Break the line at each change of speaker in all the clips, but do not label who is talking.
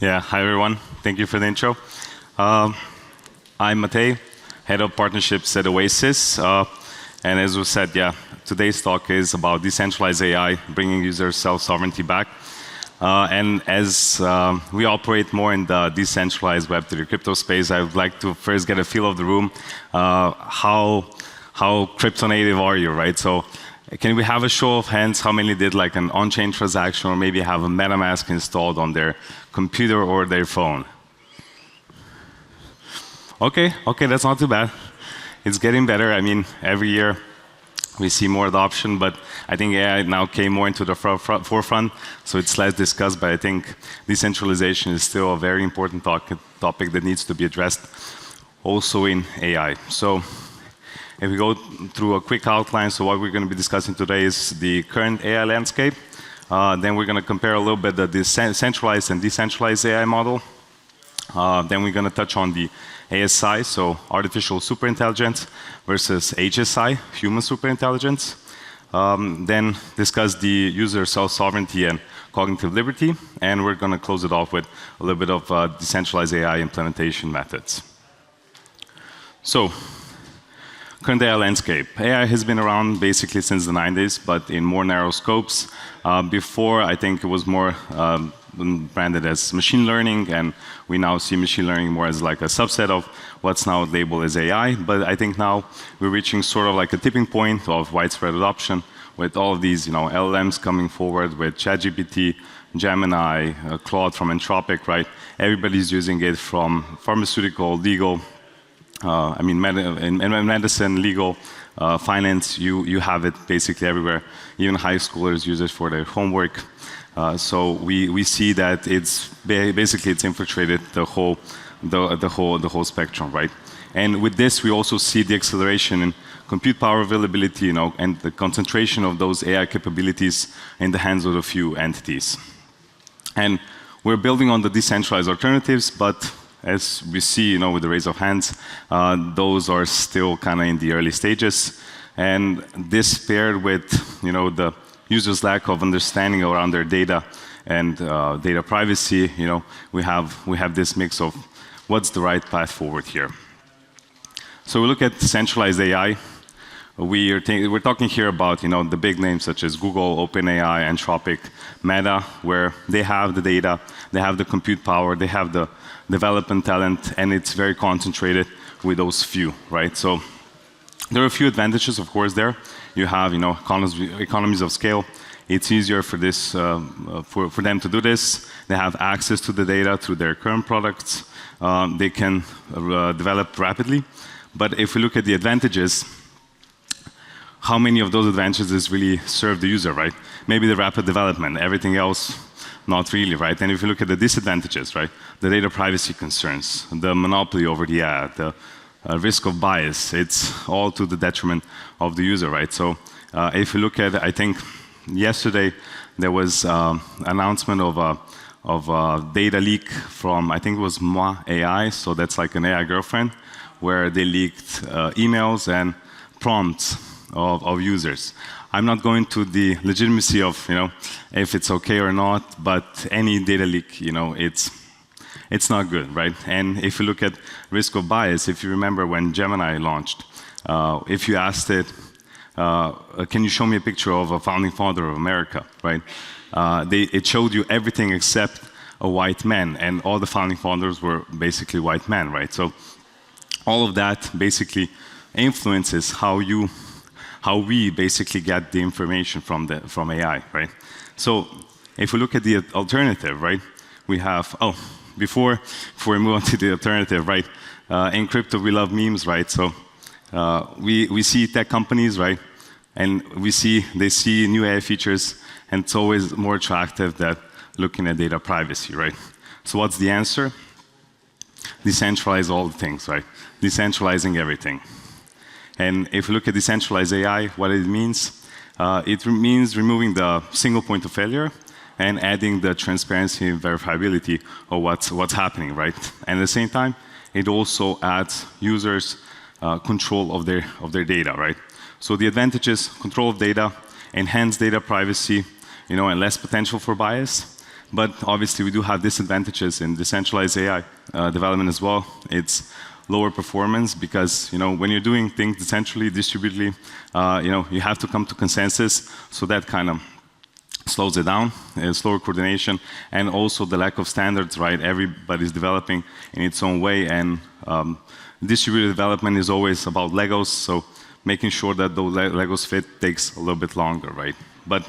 Yeah, hi everyone. Thank you for the intro. I'm Matej, Head of Partnerships at Oasis. And as we said, yeah, today's talk is about decentralized AI, bringing user self-sovereignty back. And as we operate more in the decentralized Web3 crypto space, I would like to first get a feel of the room. How crypto native are you, right? So can we have a show of hands? How many did like an on-chain transaction or maybe have a MetaMask installed on their computer or their phone? Okay, that's not too bad. It's getting better. I mean, every year we see more adoption, but I think AI now came more into the forefront, so it's less discussed, but I think decentralization is still a very important topic that needs to be addressed also in AI. So if we go through a quick outline, so what we're going to be discussing today is the current AI landscape. Then we're going to compare a little bit the centralized and decentralized AI model. Then we're going to touch on the ASI, so artificial superintelligence versus HSI, human superintelligence. Then discuss the user self-sovereignty and cognitive liberty. And we're going to close it off with a little bit of decentralized AI implementation methods. So, current AI landscape. AI has been around basically since the 90s, but in more narrow scopes. Before, I think it was more branded as machine learning, and we now see machine learning more as like a subset of what's now labeled as AI. But I think now we're reaching sort of like a tipping point of widespread adoption with all of these, LLMs coming forward with ChatGPT, Gemini, Claude from Anthropic, right? Everybody's using it from pharmaceutical, legal, in medicine, legal, finance, you have it basically everywhere. Even high schoolers use it for their homework. So we see that it's basically infiltrated the whole spectrum, right? And with this, we also see the acceleration in compute power availability, and the concentration of those AI capabilities in the hands of a few entities. And we're building on the decentralized alternatives, but as we see, with the raise of hands, those are still kind of in the early stages. And this paired with, the users' lack of understanding around their data and data privacy, we have this mix of what's the right path forward here. So we look at centralized AI. We're talking here about, the big names such as Google, OpenAI, Anthropic, Meta, where they have the data, they have the compute power, they have the development talent, and it's very concentrated with those few, right? So there are a few advantages, of course, there. You have, economies of scale. It's easier for this, for them to do this. They have access to the data through their current products. They can develop rapidly. But if we look at the advantages, how many of those advantages really serve the user, right? Maybe the rapid development, everything else, not really, right? And if you look at the disadvantages, right? The data privacy concerns, the monopoly over the ad, the risk of bias, it's all to the detriment of the user, right? So if you look at, I think yesterday there was announcement of a data leak from, I think it was Moi AI, so that's like an AI girlfriend, where they leaked emails and prompts of users. I'm not going to the legitimacy of, if it's okay or not, but any data leak, it's not good, right? And if you look at risk of bias, if you remember when Gemini launched, if you asked it, can you show me a picture of a founding father of America, right? It showed you everything except a white man, and all the founding fathers were basically white men, right? So all of that basically influences how we basically get the information from AI, right? So if we look at the alternative, right, we have, before we move on to the alternative, right, in crypto we love memes, right? So we see tech companies, right, and they see new AI features, and it's always more attractive than looking at data privacy, right? So what's the answer? Decentralize all the things, right? Decentralizing everything. And if you look at decentralized AI, what it means means removing the single point of failure and adding the transparency and verifiability of what's happening, right? And at the same time, it also adds users control of their data, right? So the advantages: control of data, enhanced data privacy, and less potential for bias. But obviously, we do have disadvantages in decentralized AI development as well. It's lower performance because when you're doing things decentrally, distributedly, you have to come to consensus. So that kind of slows it down, slower coordination, and also the lack of standards, right? Everybody's developing in its own way, and distributed development is always about Legos, so making sure that those Legos fit takes a little bit longer, right? But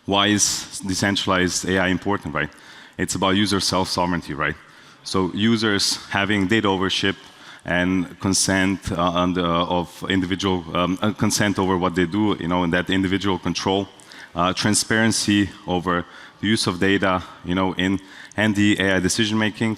why is decentralized AI important, right? It's about user self-sovereignty, right? So users having data ownership and consent of individual consent over what they do, and that individual control. Transparency over the use of data, and the AI decision making,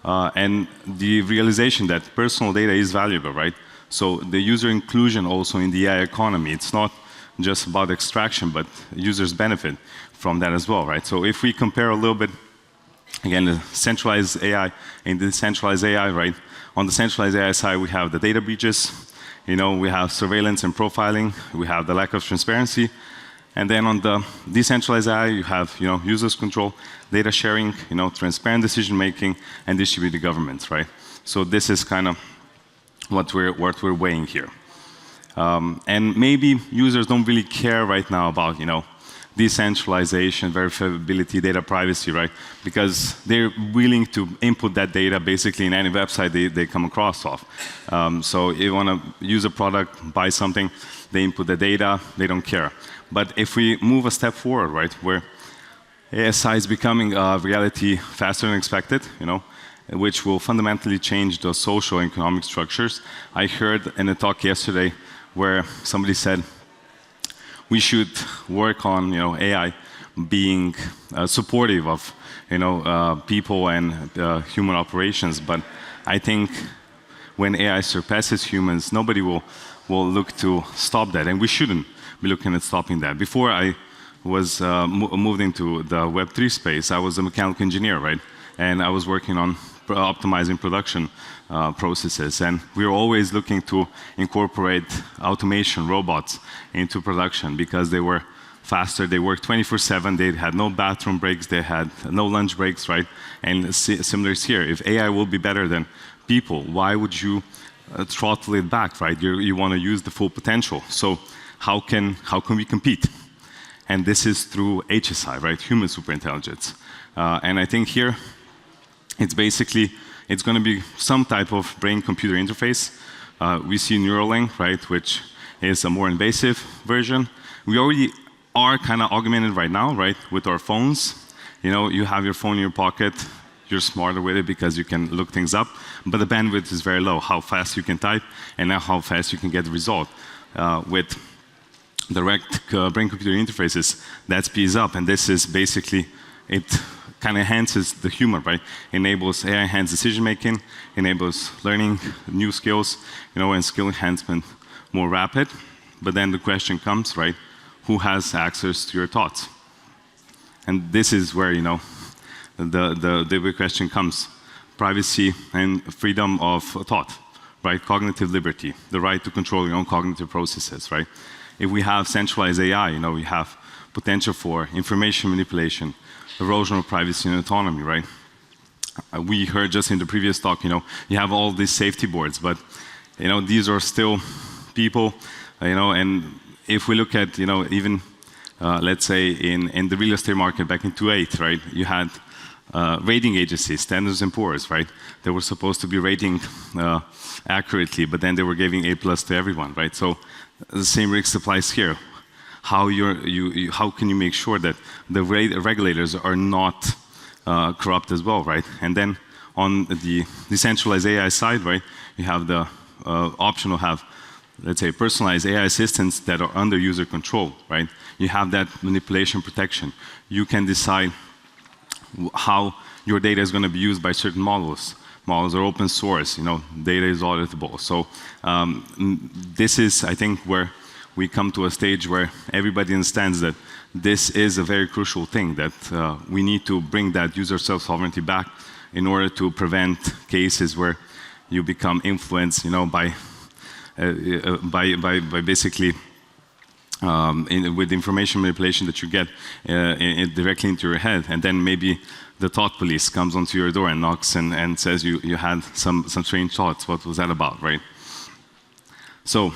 and the realization that personal data is valuable, right? So the user inclusion also in the AI economy. It's not just about extraction, but users benefit from that as well, right? So if we compare a little bit, again, the centralized AI and the decentralized AI, right? On the centralized AI side, we have the data breaches, we have surveillance and profiling, we have the lack of transparency. And then on the decentralized AI, you have users control, data sharing, transparent decision making, and distributed governments, right? So this is kind of what we're weighing here. And maybe users don't really care right now about decentralization, verifiability, data privacy, right? Because they're willing to input that data basically in any website they come across of. So if you want to use a product, buy something, they input the data, they don't care. But if we move a step forward, right, where ASI is becoming a reality faster than expected, which will fundamentally change the social and economic structures. I heard in a talk yesterday where somebody said we should work on AI being supportive of people and human operations. But I think when AI surpasses humans, nobody will look to stop that, and we shouldn't be looking at stopping that. Before I was moved into the Web3 space, I was a mechanical engineer, right? And I was working on optimizing production processes. And we were always looking to incorporate automation, robots into production because they were faster, they worked 24/7, they had no bathroom breaks, they had no lunch breaks, right? And similar is here. If AI will be better than people, why would you throttle it back, right? You want to use the full potential. So how can we compete? And this is through HSI, right? Human superintelligence. And I think here, it's going to be some type of brain-computer interface. We see Neuralink, right, which is a more invasive version. We already are kind of augmented right now, right, with our phones. You have your phone in your pocket, you're smarter with it because you can look things up, but the bandwidth is very low, how fast you can type, and now how fast you can get the result. With direct brain-computer interfaces, that speeds up, and this is basically, it kind of enhances the human, right? Enables AI-enhanced decision-making, enables learning new skills, and skill enhancement more rapid. But then the question comes, right? Who has access to your thoughts? And this is where, the big question comes. Privacy and freedom of thought, right? Cognitive liberty, the right to control your own cognitive processes, right? If we have centralized AI, we have potential for information manipulation, erosion of privacy and autonomy, right? We heard just in the previous talk, you have all these safety boards, but these are still people, and if we look at, even let's say in the real estate market back in 2008, right? You had rating agencies, Standards and Poor's, right? They were supposed to be rating accurately, but then they were giving A+ to everyone, right? So the same risk applies here. How can you make sure that the regulators are not corrupt as well, right? And then on the decentralized AI side, right, you have the option to have, let's say, personalized AI assistants that are under user control, right? You have that manipulation protection. You can decide how your data is going to be used by certain models. Models are open source, data is auditable. So this is, I think, where we come to a stage where everybody understands that this is a very crucial thing, that we need to bring that user self-sovereignty back in order to prevent cases where you become influenced, by basically with information manipulation that you get directly into your head, and then maybe the thought police comes onto your door and knocks and says you had some strange thoughts. What was that about, right? So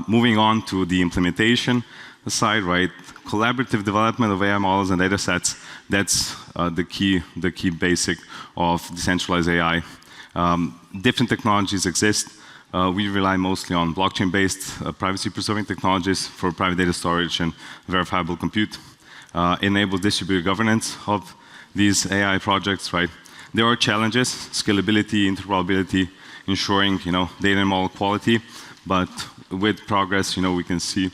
moving on to the implementation side, right? Collaborative development of AI models and data sets, that's the key basic of decentralized AI. Different technologies exist. We rely mostly on blockchain-based privacy-preserving technologies for private data storage and verifiable compute. Enable distributed governance of these AI projects, right? There are challenges, scalability, interoperability, ensuring, data and model quality, but with progress, we can see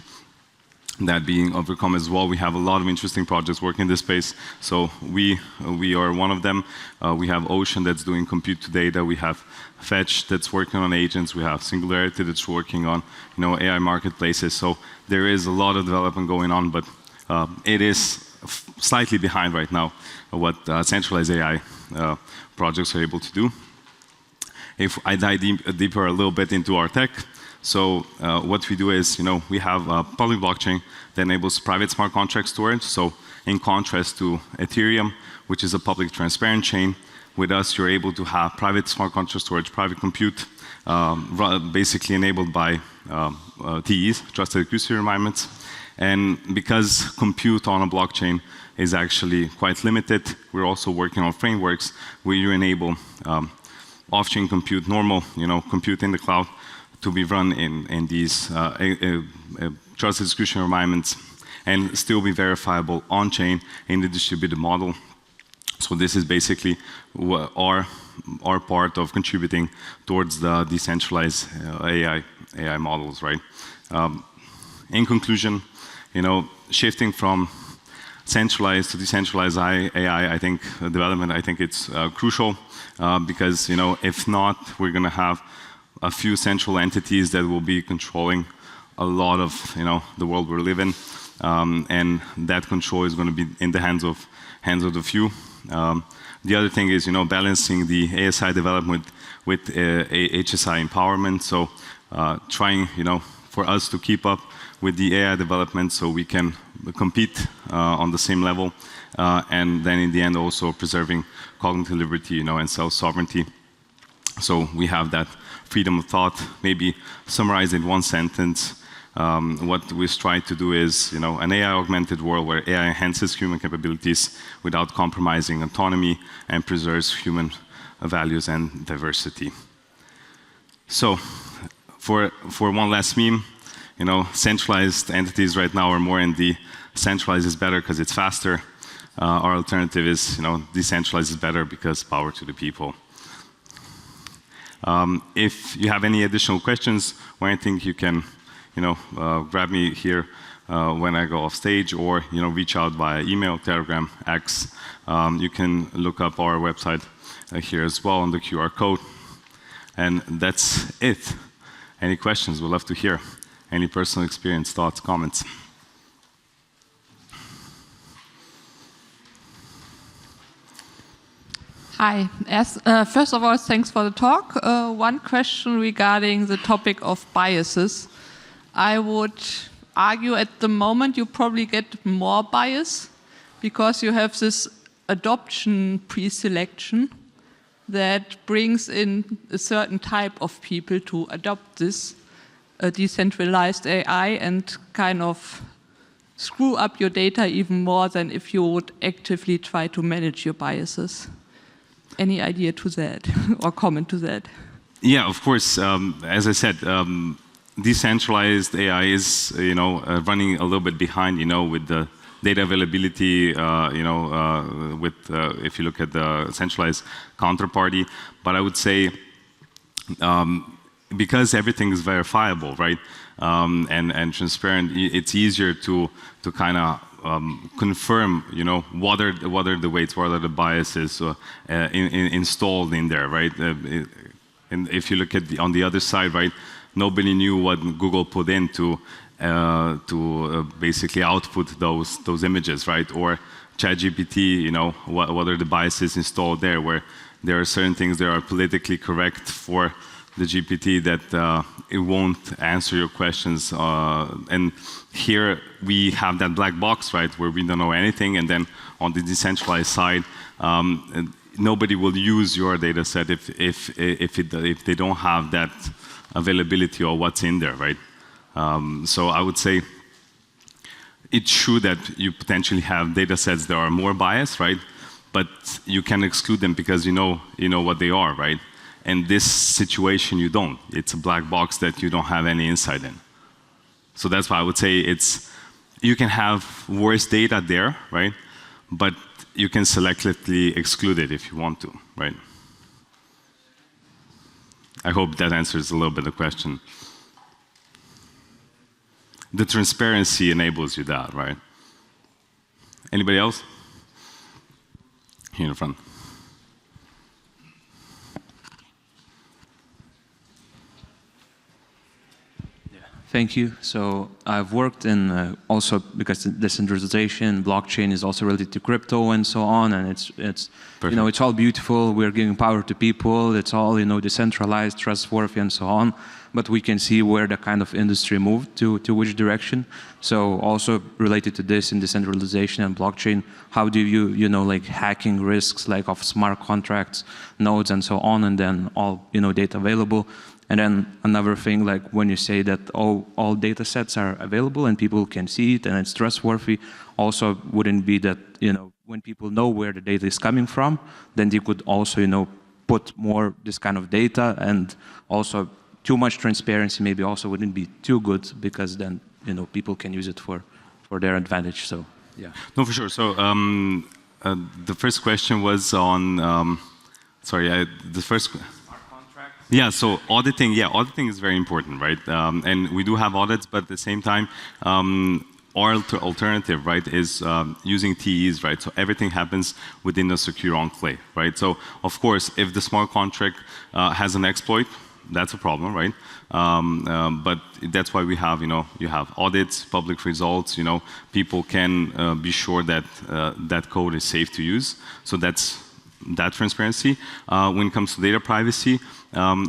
that being overcome as well. We have a lot of interesting projects working in this space. So we are one of them. We have Ocean that's doing compute to data. We have Fetch that's working on agents. We have Singularity that's working on AI marketplaces. So there is a lot of development going on, but it is slightly behind right now what centralized AI projects are able to do. If I dive deeper a little bit into our tech, so what we do is, we have a public blockchain that enables private smart contract storage. So in contrast to Ethereum, which is a public transparent chain, with us you're able to have private smart contract storage, private compute, basically enabled by TEs, trusted execution environments. And because compute on a blockchain is actually quite limited, we're also working on frameworks where you enable off-chain compute, normal, compute in the cloud, to be run in these trusted execution environments and still be verifiable on-chain in the distributed model. So this is basically our part of contributing towards the decentralized AI models, right? In conclusion, shifting from centralized to decentralized AI, I think development, I think it's crucial because if not, we're going to have a few central entities that will be controlling a lot of the world we live in, and that control is going to be in the hands of the few. The other thing is balancing the ASI development with HSI empowerment. So trying for us to keep up with the AI development so we can compete on the same level, and then in the end also preserving cognitive liberty and self-sovereignty. So we have that freedom of thought. Maybe summarized in one sentence, what we strive to do is an AI-augmented world where AI enhances human capabilities without compromising autonomy and preserves human values and diversity. So for one last meme, centralized entities right now are more in the centralized is better because it's faster. Our alternative is decentralized is better because power to the people. If you have any additional questions or anything, you can grab me here when I go off stage, or reach out via email, Telegram, X. You can look up our website here as well on the QR code. And that's it. Any questions? We'd love to hear. Any personal experience, thoughts, comments?
Hi. First of all, thanks for the talk. One question regarding the topic of biases. I would argue at the moment you probably get more bias because you have this adoption pre-selection that brings in a certain type of people to adopt this decentralized AI and kind of screw up your data even more than if you would actively try to manage your biases. Any idea to that or comment to that?
Yeah, of course. As I said, decentralized AI is running a little bit behind, with the data availability, with if you look at the centralized counterparty. But I would say because everything is verifiable, right, and transparent, it's easier to kind of confirm, what are the weights, what are the biases installed in there, right? And if you look at on the other side, right, nobody knew what Google put in to basically output those images, right? Or ChatGPT, what are the biases installed there, where there are certain things that are politically correct for the GPT that it won't answer your questions. And here we have that black box, right, where we don't know anything. And then on the decentralized side, nobody will use your data set if they don't have that availability or what's in there, right? So I would say it's true that you potentially have data sets that are more biased, right? But you can exclude them because you know what they are, right? And this situation you don't. It's a black box that you don't have any insight in. So that's why I would say you can have worse data there, right? But you can selectively exclude it if you want to, right? I hope that answers a little bit the question. The transparency enables you that, right? Anybody else? Here in the front.
Thank you. So I've worked in also because decentralization, blockchain is also related to crypto and so on, and it's you know, it's all beautiful. We're giving power to people. It's all, you know, decentralized, trustworthy, and so on. But we can see where the kind of industry moved to which direction. So also related to this in decentralization and blockchain, how do you know, like hacking risks like of smart contracts, nodes, and so on, and then all, you know, data available. And then another thing, like when you say that all data sets are available and people can see it and it's trustworthy, also wouldn't be that, you know, when people know where the data is coming from, then they could also, you know, put more this kind of data, and also too much transparency maybe also wouldn't be too good, because then, you know, people can use it for their advantage. So, yeah.
No, for sure. So the first question was on, the first. Yeah, so auditing is very important, right? And we do have audits, but at the same time, our alternative, right, is using TEs, right? So everything happens within a secure enclave, right? So of course, if the smart contract has an exploit, that's a problem, right? But that's why we have, you know, you have audits, public results, you know, people can be sure that that code is safe to use. So that's that transparency. When it comes to data privacy,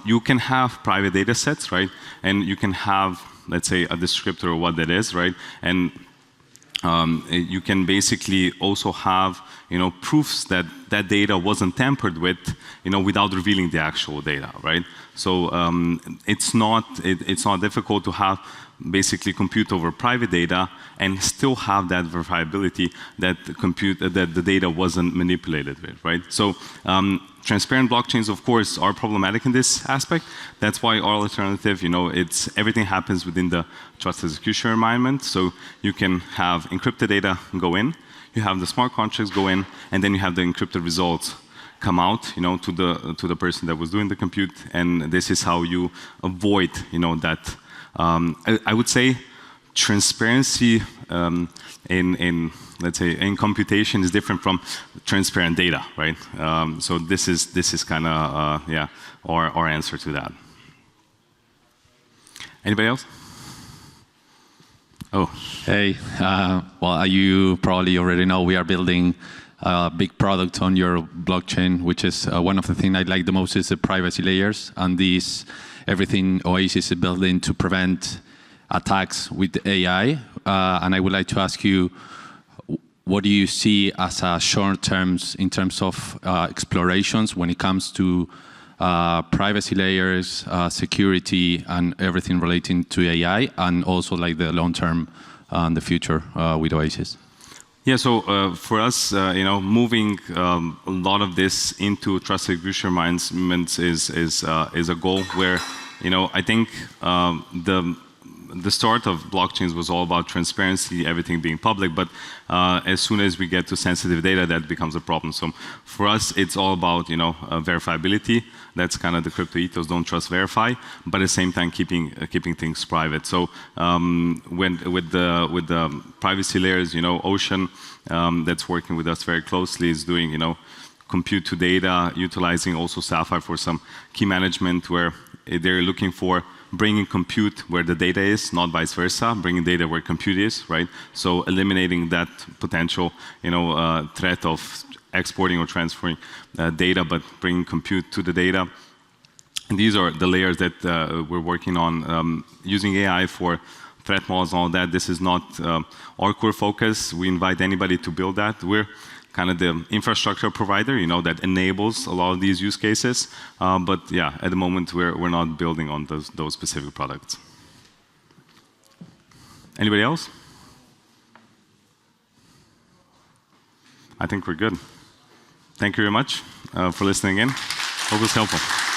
you can have private data sets, right? And you can have, let's say, a descriptor of what that is, right? And you can basically also have, you know, proofs that that data wasn't tampered with, you know, without revealing the actual data, right? So it's not difficult to have basically compute over private data and still have that verifiability that the data wasn't manipulated with, right? So transparent blockchains, of course, are problematic in this aspect. That's why our alternative, you know, everything happens within the trust execution environment. So you can have encrypted data go in, you have the smart contracts go in, and then you have the encrypted results come out, you know, to the person that was doing the compute. And this is how you avoid, you know, that. I would say transparency in let's say in computation is different from transparent data, right? So this is kind of yeah, our answer to that. Anybody else? Oh,
hey. Well, you probably already know we are building a big product on your blockchain, which is one of the things I like the most is the privacy layers, and everything Oasis is building to prevent attacks with AI. And I would like to ask you, what do you see as short terms in terms of explorations when it comes to privacy layers, security, and everything relating to AI, and also like the long term and the future with Oasis?
Yeah, so for us, you know, moving a lot of this into trust execution environments is a goal where, you know, I think the start of blockchains was all about transparency, everything being public, but as soon as we get to sensitive data, that becomes a problem. So for us, it's all about, you know, verifiability. That's kind of the crypto ethos, don't trust, verify, but at the same time keeping things private. So with the privacy layers, you know, Ocean, that's working with us very closely, is doing, you know, compute to data, utilizing also Sapphire for some key management where they're looking for bringing compute where the data is, not vice versa, bringing data where compute is, right? So eliminating that potential, you know, threat of exporting or transferring data, but bringing compute to the data. And these are the layers that we're working on using AI for threat models and all that. This is not our core focus. We invite anybody to build that. We're kind of the infrastructure provider, that enables a lot of these use cases. But yeah, at the moment, we're not building on those specific products. Anybody else? I think we're good. Thank you very much for listening in. Hope it was helpful.